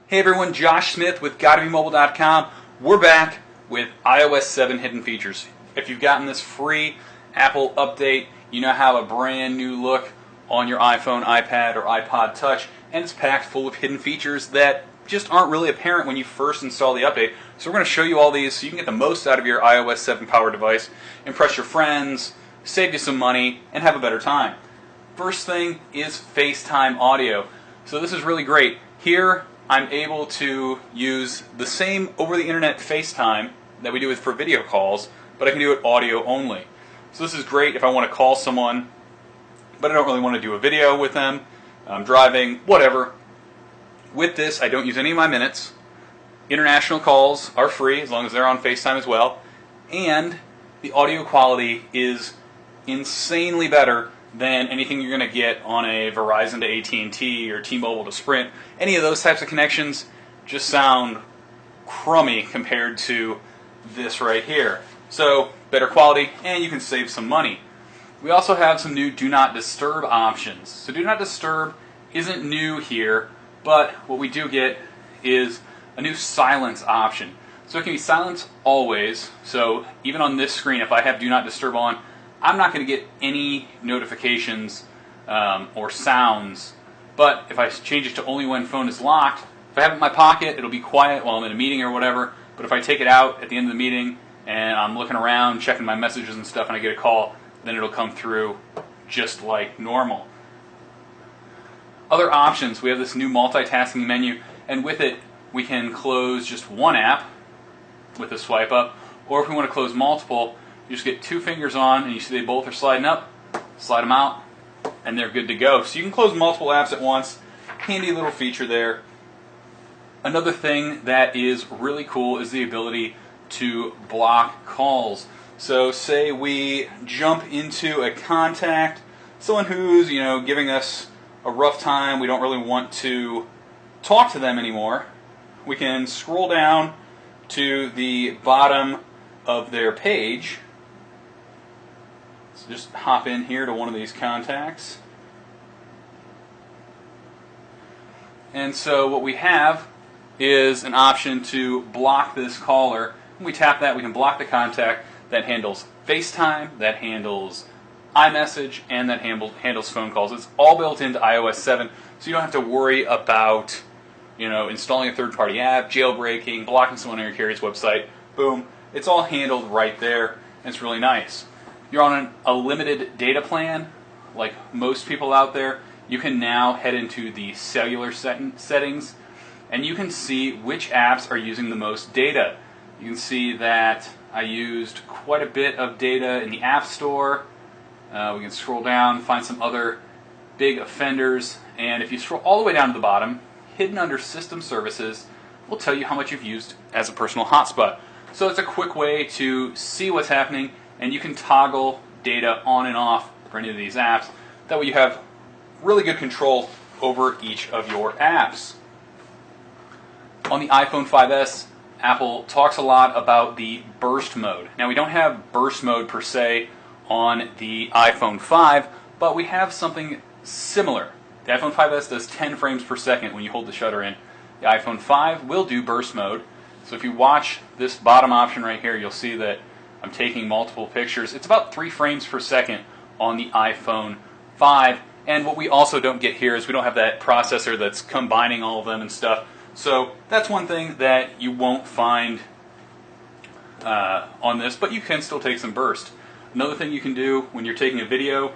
Hey everyone, Josh Smith with GottaBeMobile.com. We're back with iOS 7 hidden features. If you've gotten this free Apple update, you now have a brand new look on your iPhone, iPad, or iPod Touch, and it's packed full of hidden features that just aren't really apparent when you first install the update. So we're going to show you all these so you can get the most out of your iOS 7 powered device, impress your friends, save you some money, and have a better time. First thing is FaceTime audio. So this is really great. Here, I'm able to use the same over-the-internet FaceTime that we do for video calls, but I can do it audio only. So this is great if I want to call someone, but I don't really want to do a video with them. I'm driving, whatever. With this, I don't use any of my minutes. International calls are free as long as they're on FaceTime as well. And the audio quality is insanely better than anything you're going to get on a Verizon to AT&T or T-Mobile to Sprint. Any of those types of connections just sound crummy compared to this right here. So better quality, and you can save some money. We also have some new Do Not Disturb options. So Do Not Disturb isn't new here, but what we do get is a new silence option. So it can be silence always. So even on this screen, if I have Do Not Disturb on, I'm not going to get any notifications or sounds. But if I change it to only when phone is locked, if I have it in my pocket, it'll be quiet while I'm in a meeting or whatever. But if I take it out at the end of the meeting and I'm looking around, checking my messages and stuff, and I get a call, then it'll come through just like normal. Other options, we have this new multitasking menu, and with it we can close just one app with a swipe up, or if we want to close multiple, you just get two fingers on and you see they both are sliding up, slide them out, and they're good to go. So you can close multiple apps at once. Handy little feature there. Another thing that is really cool is the ability to block calls. So say we jump into a contact, someone who's giving us a rough time, we don't really want to talk to them anymore. We can scroll down to the bottom of their page. So just hop in here to one of these contacts. And so what we have is an option to block this caller. When we tap that, we can block the contact. That handles FaceTime, that handles iMessage, and that handles phone calls. It's all built into iOS 7, so you don't have to worry about installing a third-party app, jailbreaking, blocking someone on your carrier's website. Boom. It's all handled right there, and it's really nice. If you're on a limited data plan, like most people out there, you can now head into the cellular settings, and you can see which apps are using the most data. You can see that I used quite a bit of data in the App Store. We can scroll down, find some other big offenders, and if you scroll all the way down to the bottom, hidden under System Services will tell you how much you've used as a personal hotspot. So it's a quick way to see what's happening, and you can toggle data on and off for any of these apps. That way you have really good control over each of your apps. On the iPhone 5S, Apple talks a lot about the burst mode. Now we don't have burst mode per se on the iPhone 5, but we have something similar. The iPhone 5S does 10 frames per second when you hold the shutter in. The iPhone 5 will do burst mode. So if you watch this bottom option right here, you'll see that I'm taking multiple pictures. It's about 3 frames per second on the iPhone 5. And what we also don't get here is we don't have that processor that's combining all of them and stuff. So that's one thing that you won't find on this, but you can still take some burst. Another thing you can do when you're taking a video,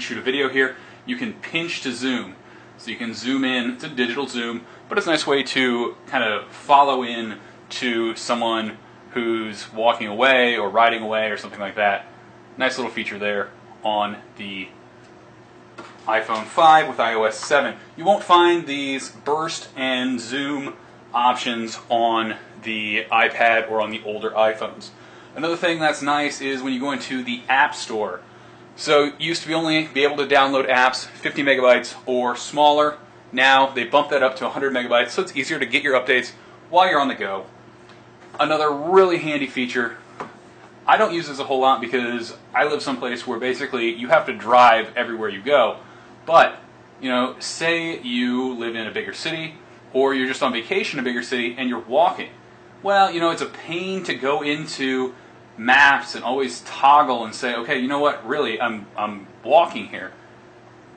shoot a video here, you can pinch to zoom. So you can zoom in. It's a digital zoom, but it's a nice way to kind of follow in to someone who's walking away or riding away or something like that. Nice little feature there on the iPhone 5 with iOS 7. You won't find these burst and zoom options on the iPad or on the older iPhones. Another thing that's nice is when you go into the App Store. So you used to only be able to download apps 50 megabytes or smaller. Now they bumped that up to 100 megabytes, so it's easier to get your updates while you're on the go. Another really handy feature, I don't use this a whole lot because I live someplace where basically you have to drive everywhere you go. But, say you live in a bigger city or you're just on vacation in a bigger city and you're walking. Well, you know, it's a pain to go into maps and always toggle and say, okay, you know what, really, I'm walking here.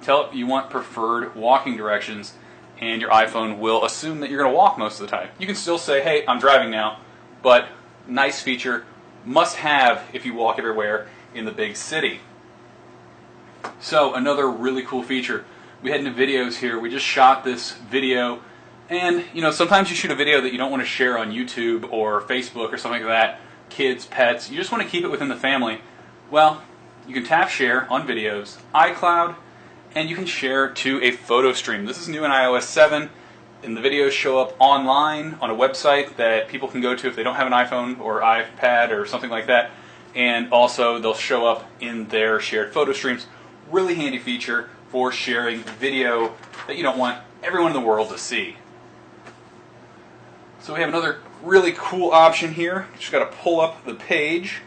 Tell it you want preferred walking directions, and your iPhone will assume that you're going to walk most of the time. You can still say, hey, I'm driving now, but nice feature, must have if you walk everywhere in the big city. So another really cool feature, we had into videos here, we just shot this video, and you know, sometimes you shoot a video that you don't want to share on YouTube or Facebook or something like that, kids, pets, you just want to keep it within the family. Well, you can tap share on videos, iCloud, and you can share to a photo stream. This is new in iOS 7, and the videos show up online on a website that people can go to if they don't have an iPhone or iPad or something like that, and also they'll show up in their shared photo streams. Really handy feature for sharing video that you don't want everyone in the world to see. So we have another really cool option here. Just got to pull up the page.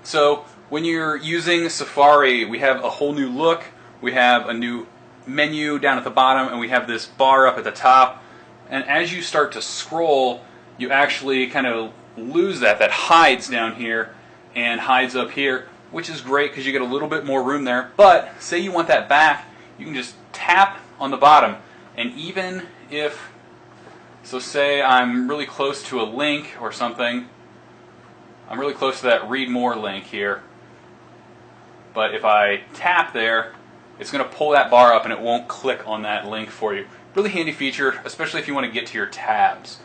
So when you're using Safari, we have a whole new look. We have a new menu down at the bottom, and we have this bar up at the top. And as you start to scroll, you actually kind of lose that. That hides down here and hides up here, which is great because you get a little bit more room there. But say you want that back, you can just tap on the bottom. And even if, so say I'm really close to a link or something, I'm really close to that read more link here, but if I tap there, it's going to pull that bar up and it won't click on that link for you. Really handy feature, especially if you want to get to your tabs.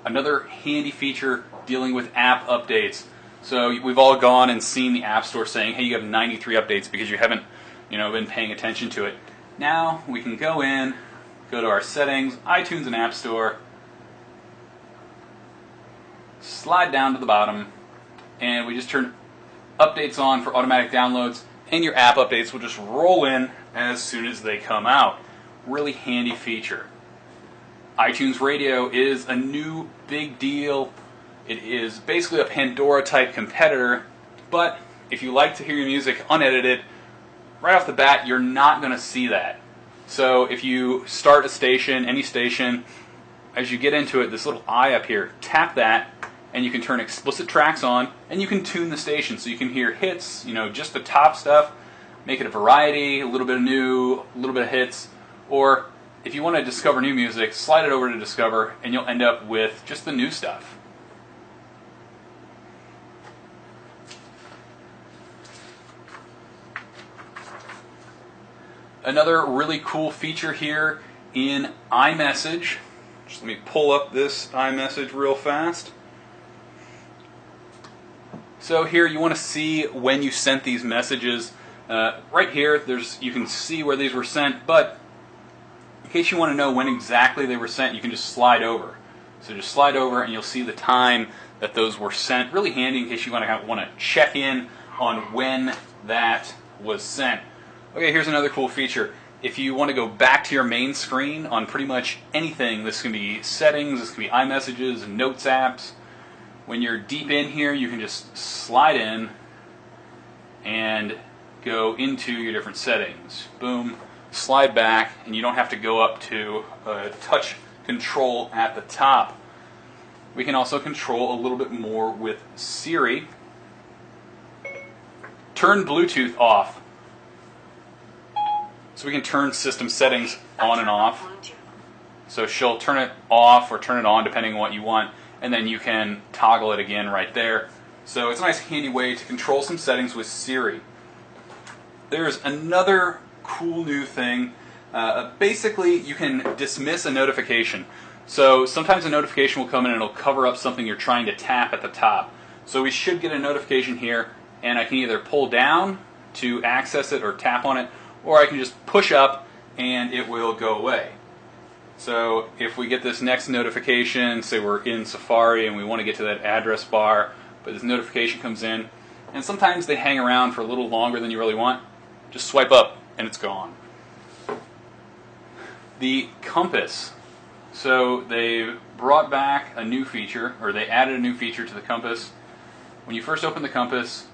Another handy feature dealing with app updates. So we've all gone and seen the App Store saying, hey, you have 93 updates because you haven't, been paying attention to it. Now we can go in, go to our settings, iTunes and App Store, slide down to the bottom, and we just turn updates on for automatic downloads, and your app updates will just roll in as soon as they come out. Really handy feature. iTunes Radio is a new big deal. It is basically a Pandora type competitor, but if you like to hear your music unedited, right off the bat, you're not going to see that. So if you start a station, any station, as you get into it, this little eye up here, tap that, and you can turn explicit tracks on, and you can tune the station so you can hear hits, just the top stuff, make it a variety, a little bit of new, a little bit of hits, or if you want to discover new music, slide it over to Discover, and you'll end up with just the new stuff. Another really cool feature here in iMessage. Just let me pull up this iMessage real fast. So here you want to see when you sent these messages. Right here, you can see where these were sent, but in case you want to know when exactly they were sent, you can just slide over. So just slide over and you'll see the time that those were sent. Really handy in case you want to check in on when that was sent. Okay, here's another cool feature. If you want to go back to your main screen on pretty much anything, this can be settings, this can be iMessages, notes apps. When you're deep in here, you can just slide in and go into your different settings. Boom, slide back, and you don't have to go up to touch control at the top. We can also control a little bit more with Siri. Turn Bluetooth off. So we can turn system settings on and off. So she'll turn it off or turn it on depending on what you want, and then you can toggle it again right there. So it's a nice handy way to control some settings with Siri. There's another cool new thing. Basically, you can dismiss a notification. So sometimes a notification will come in and it'll cover up something you're trying to tap at the top. So we should get a notification here, and I can either pull down to access it or tap on it, or I can just push up and it will go away. So if we get this next notification, say we're in Safari and we want to get to that address bar, but this notification comes in, and sometimes they hang around for a little longer than you really want, just swipe up and it's gone. The compass. So they brought back a new feature, or they added a new feature to the compass. When you first open the compass,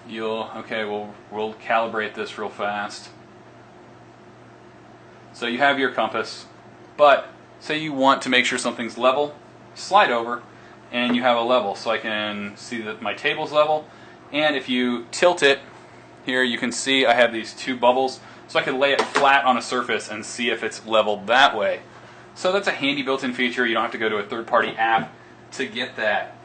we'll calibrate this real fast. So you have your compass, but say you want to make sure something's level, slide over, and you have a level. So I can see that my table's level, and if you tilt it, here you can see I have these two bubbles, so I can lay it flat on a surface and see if it's leveled that way. So that's a handy built-in feature. You don't have to go to a third-party app to get that.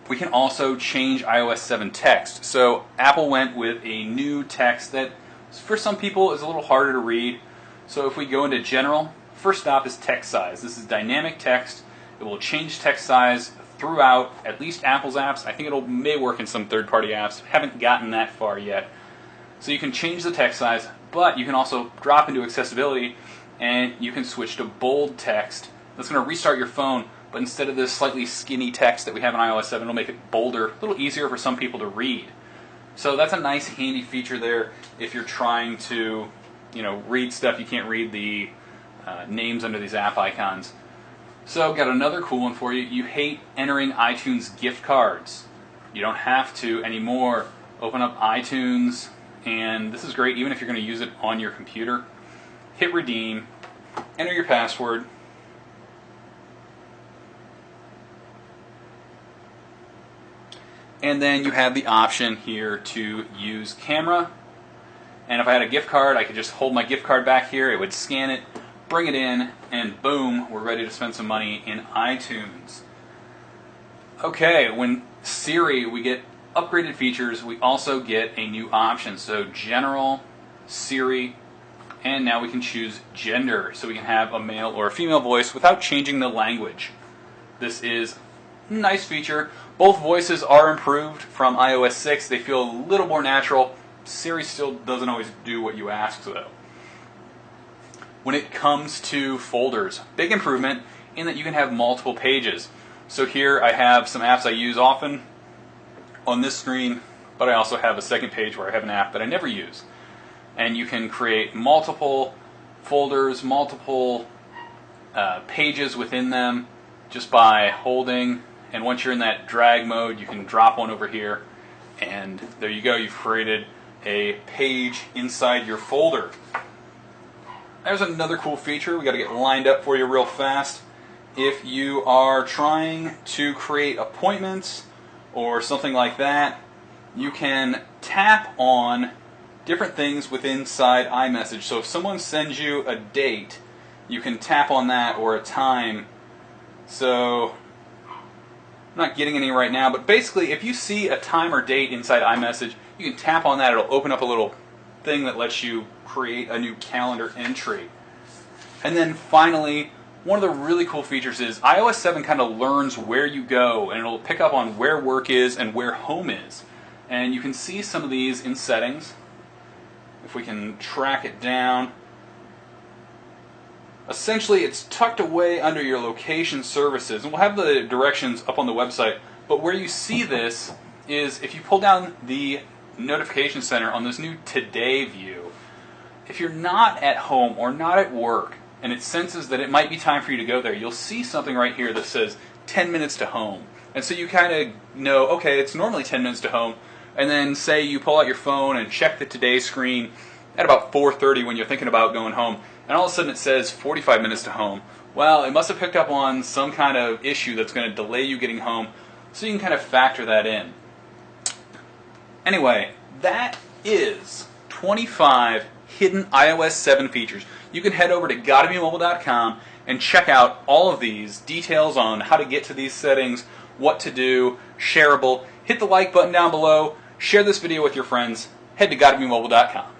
We can also change iOS 7 text. So Apple went with a new text that for some people is a little harder to read. So if we go into General, first stop is text size. This is dynamic text. It will change text size throughout at least Apple's apps. I think it may work in some third-party apps. Haven't gotten that far yet. So you can change the text size, but you can also drop into accessibility and you can switch to bold text. That's going to restart your phone, but instead of this slightly skinny text that we have in iOS 7, it'll make it bolder, a little easier for some people to read. So that's a nice handy feature there if you're trying to, read stuff. You can't read the names under these app icons. So got another cool one for you. You hate entering iTunes gift cards. You don't have to anymore. Open up iTunes, and this is great even if you're going to use it on your computer. Hit redeem, enter your password, and then you have the option here to use camera. And if I had a gift card, I could just hold my gift card back here, it would scan it, bring it in, and boom, we're ready to spend some money in iTunes. Okay, when Siri, we get upgraded features, we also get a new option. So General, Siri, and now we can choose gender. So we can have a male or a female voice without changing the language. This is a nice feature. Both voices are improved from iOS 6. They feel a little more natural. Siri still doesn't always do what you ask, though. When it comes to folders, big improvement in that you can have multiple pages. So here I have some apps I use often on this screen, but I also have a second page where I have an app that I never use. And you can create multiple folders, multiple pages within them just by holding. And once you're in that drag mode, you can drop one over here, and there you go. You've created a page inside your folder. There's another cool feature. We got to get lined up for you real fast. If you are trying to create appointments or something like that, you can tap on different things within inside iMessage. So if someone sends you a date, you can tap on that, or a time. So I'm not getting any right now, but basically if you see a time or date inside iMessage, you can tap on that. It'll open up a little thing that lets you create a new calendar entry. And then finally, one of the really cool features is iOS 7 kind of learns where you go, and it'll pick up on where work is and where home is. And you can see some of these in settings. If we can track it down. Essentially, it's tucked away under your location services, and we'll have the directions up on the website. But where you see this is if you pull down the notification center on this new Today view, if you're not at home or not at work, and it senses that it might be time for you to go there, you'll see something right here that says 10 minutes to home. And so you kind of know, okay, it's normally 10 minutes to home, and then say you pull out your phone and check the Today screen at about 4:30 when you're thinking about going home, and all of a sudden it says 45 minutes to home. Well, it must have picked up on some kind of issue that's going to delay you getting home, so you can kind of factor that in. Anyway, that is 25 hidden iOS 7 features. You can head over to GottaBeMobile.com and check out all of these details on how to get to these settings, what to do, shareable. Hit the like button down below, share this video with your friends, head to GottaBeMobile.com.